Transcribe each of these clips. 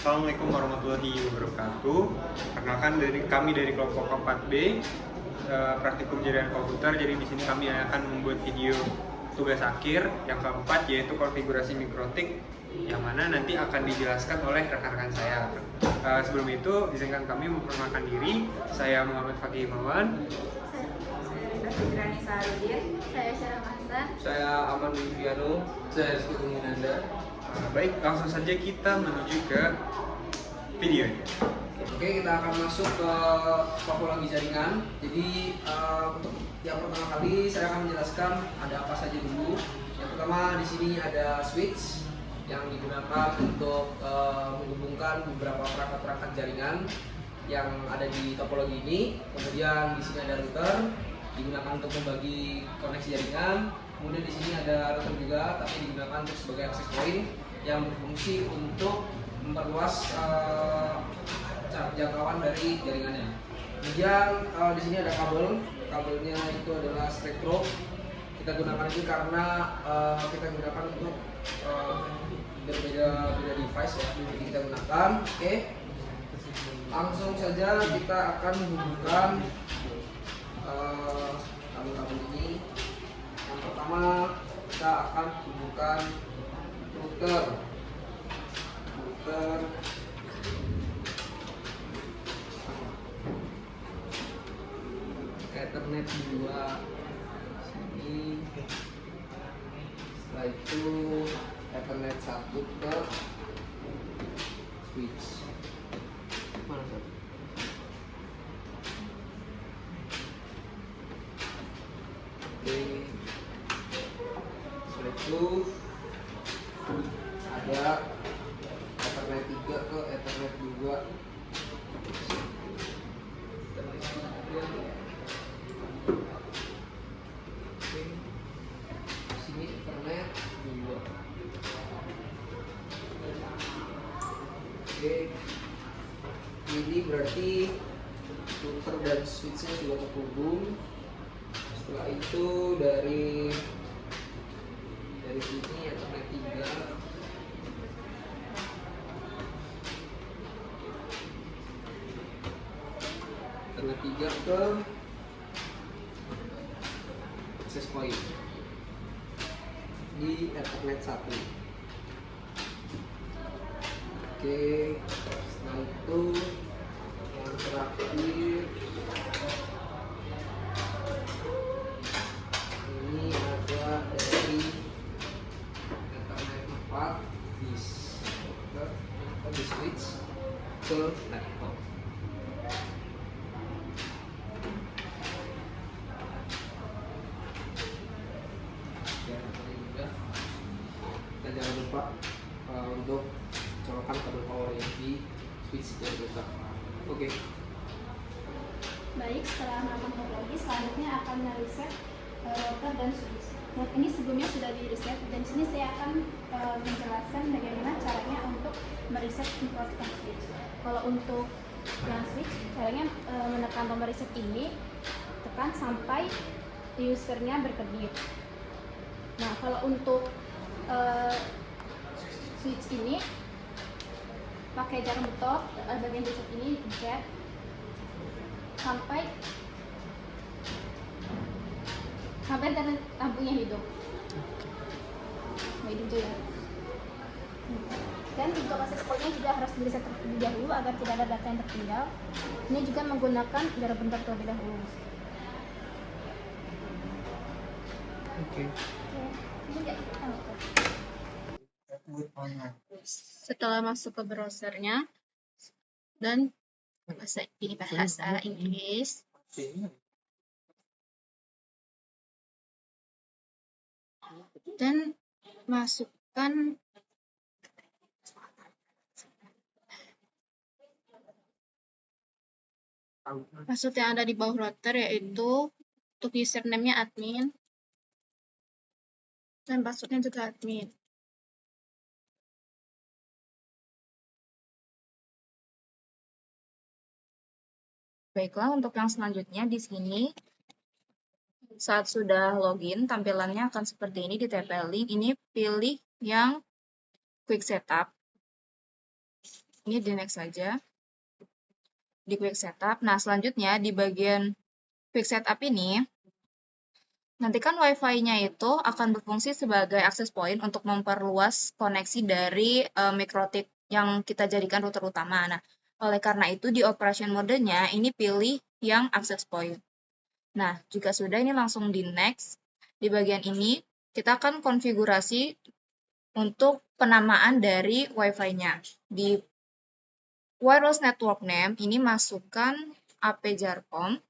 Assalamualaikum warahmatullahi wabarakatuh. Perkenalkan kami dari kelompok 4B praktikum jaringan komputer. Jadi di sini kami akan membuat video tugas akhir yang keempat, yaitu konfigurasi mikrotik, yang mana nanti akan dijelaskan oleh rekan-rekan saya. Sebelum itu, izinkan kami memperkenalkan diri. Saya Muhammad Fakih Imawan. Saya Rani Saludin. Saya Syarah Hasan. Saya Aman Viviano. Saya Rizky Kuminanda. Baik, langsung saja kita menuju ke videonya. Oke, kita akan masuk ke topologi jaringan. Jadi untuk yang pertama kali saya akan menjelaskan ada apa saja dulu. Yang pertama di sini ada switch yang digunakan untuk menghubungkan beberapa perangkat-perangkat jaringan yang ada di topologi ini. Kemudian di sini ada router digunakan untuk membagi koneksi jaringan. Kemudian di sini ada router juga, tapi digunakan untuk sebagai access point yang berfungsi untuk memperluas jangkauan dari jaringannya. Kemudian di sini ada kabelnya itu adalah straight through. Kita gunakan ini karena kita gunakan untuk berbeda device ya. Jadi kita gunakan. Oke. Langsung saja kita akan menghubungkan kabel-kabel ini. Yang pertama kita akan hubungkan router Ethernet 2 sini. Setelah itu Ethernet 1 ke switch. Mana satu? Oke. Setelah itu ada Ethernet 3 ke Ethernet 2. Sini Ethernet 2. Oke. Ini berarti router dan switchnya sudah terhubung. Setelah itu dari sini Ethernet 3. Ethernet 3 ke access point di Ethernet 1. Oke, setelah itu yang terakhir ini ada dari Ethernet 4 di switch ke laptop. Dan jangan lupa untuk colokan kabel power yang di switch dan router. Oke. Baik, setelah melakukan topologi, selanjutnya akan mereset router dan switch. Dan ini sebelumnya sudah di reset, dan sini saya akan menjelaskan bagaimana caranya untuk mereset mikrotik switch. Kalau untuk yang switch, caranya menekan tombol reset ini, tekan sampai usernya berkedip. Nah, kalau untuk switch ini pakai jarum betok, bagian reset ini dipencet sampai dan lampunya hidup. Nah, itu ya. Dan untuk akses point-nya juga harus di-reset terlebih dahulu agar tidak ada data yang tertinggal. Ini juga menggunakan jarum betok terlebih dahulu. Oke. Setelah masuk ke browsernya dan bahasa Inggris, dan masukkan password yang ada di bawah router, yaitu untuk username-nya admin dan passwordnya juga admin. Baiklah, untuk yang selanjutnya di sini saat sudah login, tampilannya akan seperti ini di TP Link. Ini pilih yang Quick Setup. Ini di next saja, di quick setup. Nah, selanjutnya di bagian quick setup ini, nanti kan Wi-Fi-nya itu akan berfungsi sebagai access point untuk memperluas koneksi dari MikroTik yang kita jadikan router utama. Nah, oleh karena itu di operation mode-nya ini pilih yang access point. Nah, jika sudah ini langsung di next. Di bagian ini kita akan konfigurasi untuk penamaan dari Wi-Fi-nya. Di wireless network name ini masukkan AP Jarcom.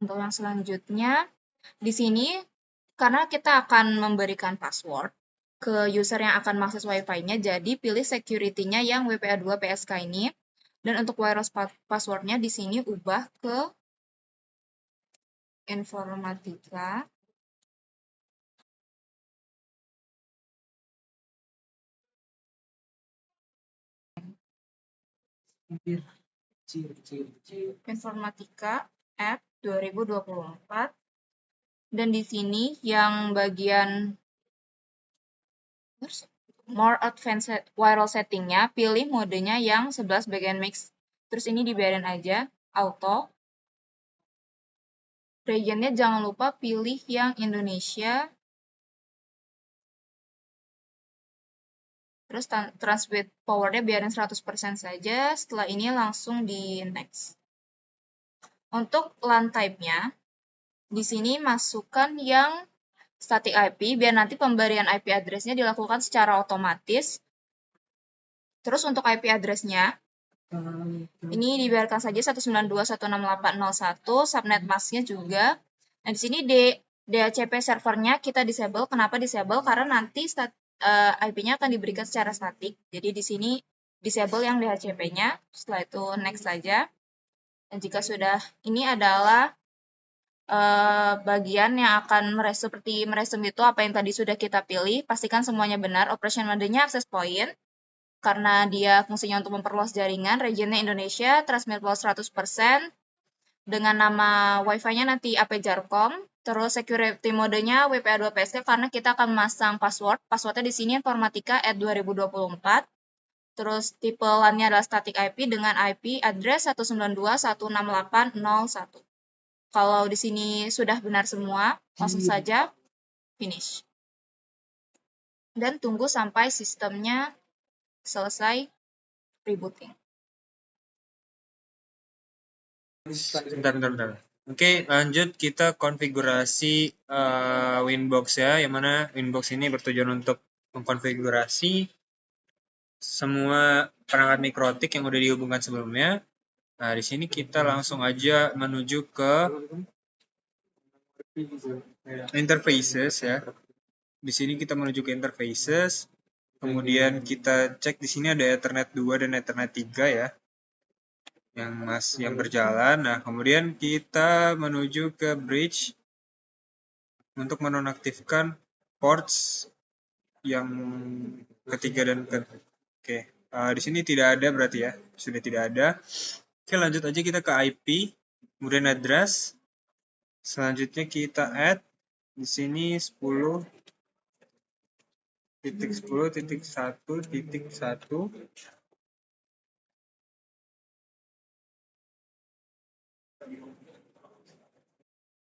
Untuk yang selanjutnya, di sini karena kita akan memberikan password ke user yang akan mengakses Wi-Fi-nya, jadi pilih security-nya yang WPA2 PSK ini. Dan untuk wireless password-nya di sini ubah ke informatika. Informatika@2024. Dan di sini yang bagian more advanced wireless setting-nya, pilih modenya yang 11 bagian mix. Terus ini dibiarin aja, auto. Regionnya jangan lupa pilih yang Indonesia. Terus transmit power-nya biarin 100% saja. Setelah ini langsung di next. Untuk LAN type-nya, di sini masukkan yang static IP, biar nanti pemberian IP address-nya dilakukan secara otomatis. Terus untuk IP address-nya, ini dibiarkan saja 192.168.01, subnet mask-nya juga. Nah, di sini DHCP servernya kita disable. Kenapa disable? Karena nanti IP-nya akan diberikan secara statik. Jadi di sini disable yang DHCP-nya. Setelah itu next saja. Dan jika sudah, ini adalah bagian yang akan seperti meresum itu apa yang tadi sudah kita pilih. Pastikan semuanya benar. Operation mode-nya access point. Karena dia fungsinya untuk memperluas jaringan, regionnya Indonesia, transmit power 100%, dengan nama Wi-Fi-nya nanti AP Jarcom, terus security modenya WPA2 PSK karena kita akan memasang password. Passwordnya di sini informatika@2024. Terus tipe LAN-nya adalah static IP dengan IP address 192.168.01. Kalau di sini sudah benar semua, langsung saja finish. Dan tunggu sampai sistemnya selesai rebooting. Bentar. Oke, lanjut kita konfigurasi Winbox ya, yang mana Winbox ini bertujuan untuk mengkonfigurasi semua perangkat MikroTik yang udah dihubungkan sebelumnya. Nah, di sini kita langsung aja menuju ke interfaces ya. Di sini kita menuju ke interfaces. Kemudian kita cek di sini ada Ethernet 2 dan Ethernet 3 ya. Yang berjalan. Nah, kemudian kita menuju ke bridge untuk menonaktifkan ports yang ketiga dan Oke. Di sini tidak ada berarti ya. Sudah tidak ada. Oke, lanjut aja kita ke IP, kemudian address. Selanjutnya kita add di sini 10.10.1.1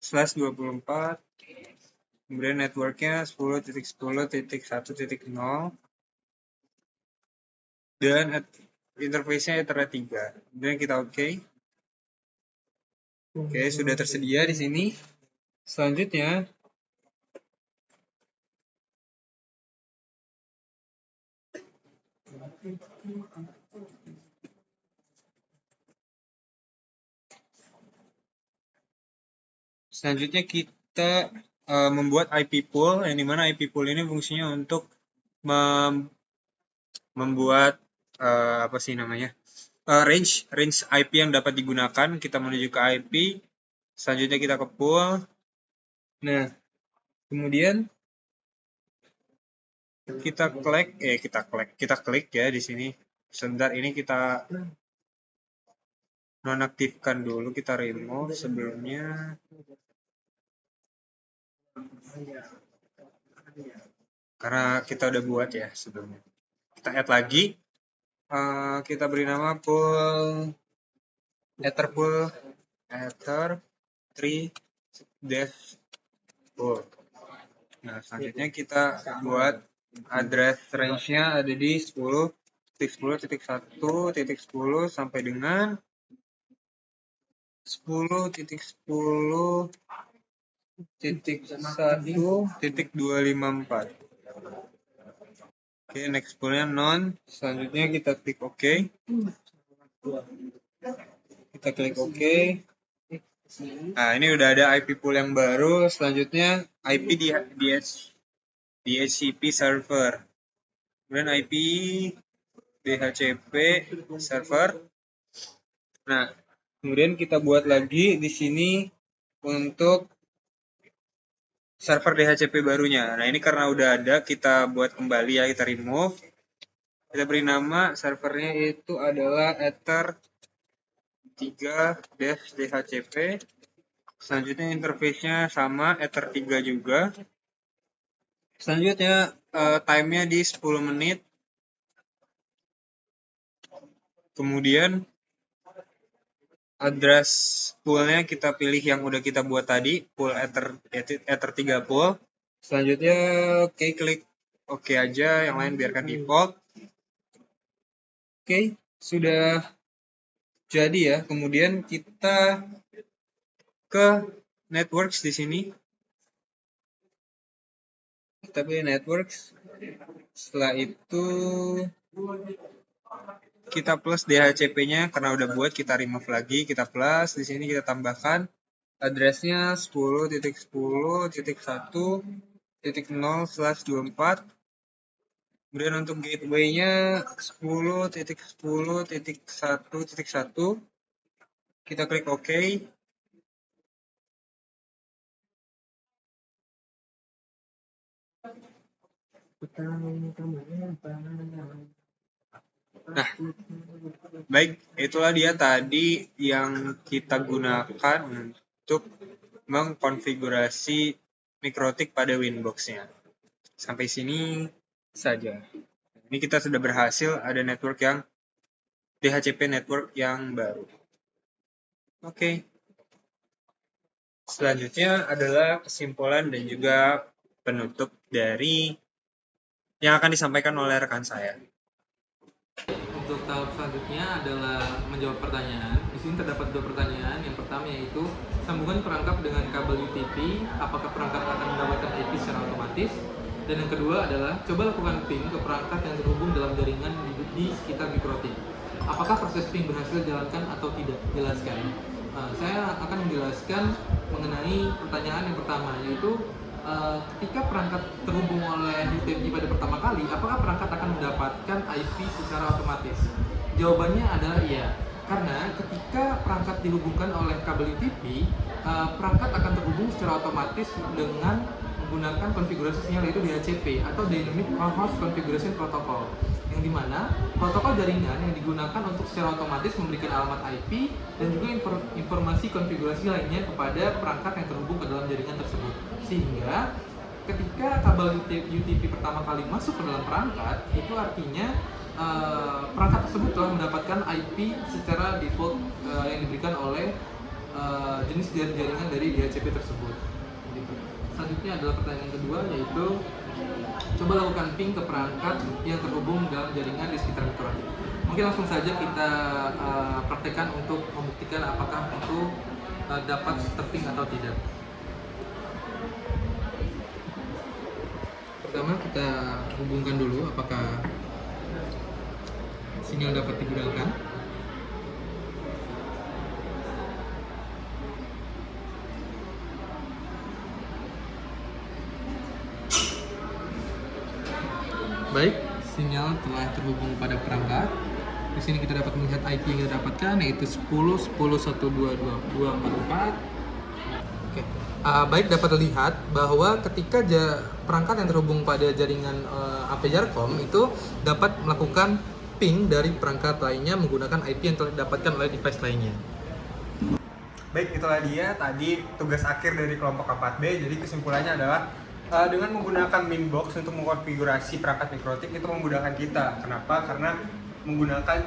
/24, kemudian networknya 10.10.1.0 dan interface-nya Ethernet 3. Kemudian kita oke. Oke, sudah tersedia di sini. Selanjutnya kita membuat IP pool, yang dimana IP pool ini fungsinya untuk membuat apa sih namanya, range IP yang dapat digunakan. Kita menuju ke IP, selanjutnya kita ke pool. Nah, kemudian kita klik ya di sini. Sebentar, ini kita nonaktifkan dulu, kita remove sebelumnya. Karena kita udah buat ya sebelumnya. Kita add lagi. Kita beri nama pool ether 3 dev pool. Nah, selanjutnya kita buat address range-nya ada di 10.10.1.10 sampai dengan 10.1.254. Oke, next poolnya none. Selanjutnya kita klik OK. Kita klik OK. Nah, ini udah ada IP pool yang baru. Selanjutnya IP di DHCP server. Kemudian IP DHCP server. Nah, kemudian kita buat lagi di sini untuk server DHCP barunya. Nah, ini karena udah ada, kita buat kembali ya, kita remove. Kita beri nama servernya itu adalah ether 3 DHCP. Selanjutnya interface-nya sama, ether 3 juga. Selanjutnya time-nya di 10 menit. Kemudian address pool-nya kita pilih yang udah kita buat tadi, pool ether 3 pool. Selanjutnya klik OK aja, yang lain biarkan default. Oke, sudah jadi ya. Kemudian kita ke networks di sini. Kita pilih networks. Setelah itu kita plus DHCP-nya karena udah buat, kita remove lagi, kita plus. Di sini kita tambahkan address-nya 10.10.1.0/24. Kemudian untuk gateway-nya 10.10.1.1. Kita klik OK. Nah, baik, itulah dia tadi yang kita gunakan untuk mengkonfigurasi Mikrotik pada Winbox-nya. Sampai sini saja. Ini kita sudah berhasil ada network yang DHCP network yang baru. Oke. Selanjutnya adalah kesimpulan dan juga penutup dari yang akan disampaikan oleh rekan saya. Untuk tahap selanjutnya adalah menjawab pertanyaan. Di sini terdapat 2 pertanyaan. Yang pertama yaitu sambungan perangkap dengan kabel UTP, apakah perangkat akan mendapatkan IP secara otomatis? Dan yang kedua adalah coba lakukan ping ke perangkat yang terhubung dalam jaringan di sekitar Mikrotik. Apakah proses ping berhasil dijalankan atau tidak? Jelaskan. Saya akan menjelaskan mengenai pertanyaan yang pertama, yaitu ketika perangkat terhubung oleh UTP pada pertama kali, apakah perangkat akan mendapatkan IP secara otomatis? Jawabannya adalah iya, karena ketika perangkat dihubungkan oleh kabel UTP, perangkat akan terhubung secara otomatis dengan menggunakan konfigurasi sinyal yaitu DHCP atau Dynamic Host Configuration Protocol, yang dimana protokol jaringan yang digunakan untuk secara otomatis memberikan alamat IP dan juga informasi konfigurasi lainnya kepada perangkat yang terhubung ke dalam jaringan tersebut. Sehingga ketika kabel UTP pertama kali masuk ke dalam perangkat, itu artinya perangkat tersebut telah mendapatkan IP secara default yang diberikan oleh jenis jaringan dari DHCP tersebut. Selanjutnya adalah pertanyaan kedua, yaitu coba lakukan ping ke perangkat yang terhubung dalam jaringan di sekitar Mikrotik. Mungkin langsung saja kita praktekkan untuk membuktikan apakah itu dapat terping atau tidak. Pertama kita hubungkan dulu apakah sinyal dapat digunakan. Baik, sinyal telah terhubung pada perangkat. Di sini kita dapat melihat IP yang kita dapatkan, yaitu 10.10.1.2.2.4.4. Oke. Baik, dapat dilihat bahwa ketika perangkat yang terhubung pada jaringan AP Jarcom itu dapat melakukan ping dari perangkat lainnya menggunakan IP yang telah didapatkan oleh device lainnya. Baik, itulah dia tadi tugas akhir dari kelompok 4B. Jadi kesimpulannya adalah dengan menggunakan Minbox untuk mengkonfigurasi perangkat mikrotik itu memudahkan kita. Kenapa? Karena menggunakan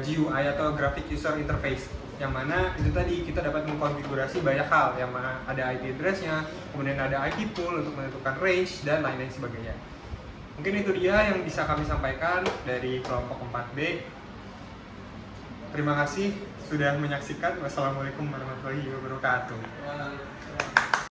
GUI atau Graphic User Interface, yang mana itu tadi kita dapat mengkonfigurasi banyak hal, yang mana ada IP address-nya, kemudian ada IP pool untuk menentukan range dan lain-lain sebagainya. Mungkin itu dia yang bisa kami sampaikan dari kelompok 4B. Terima kasih sudah menyaksikan. Wassalamualaikum warahmatullahi wabarakatuh.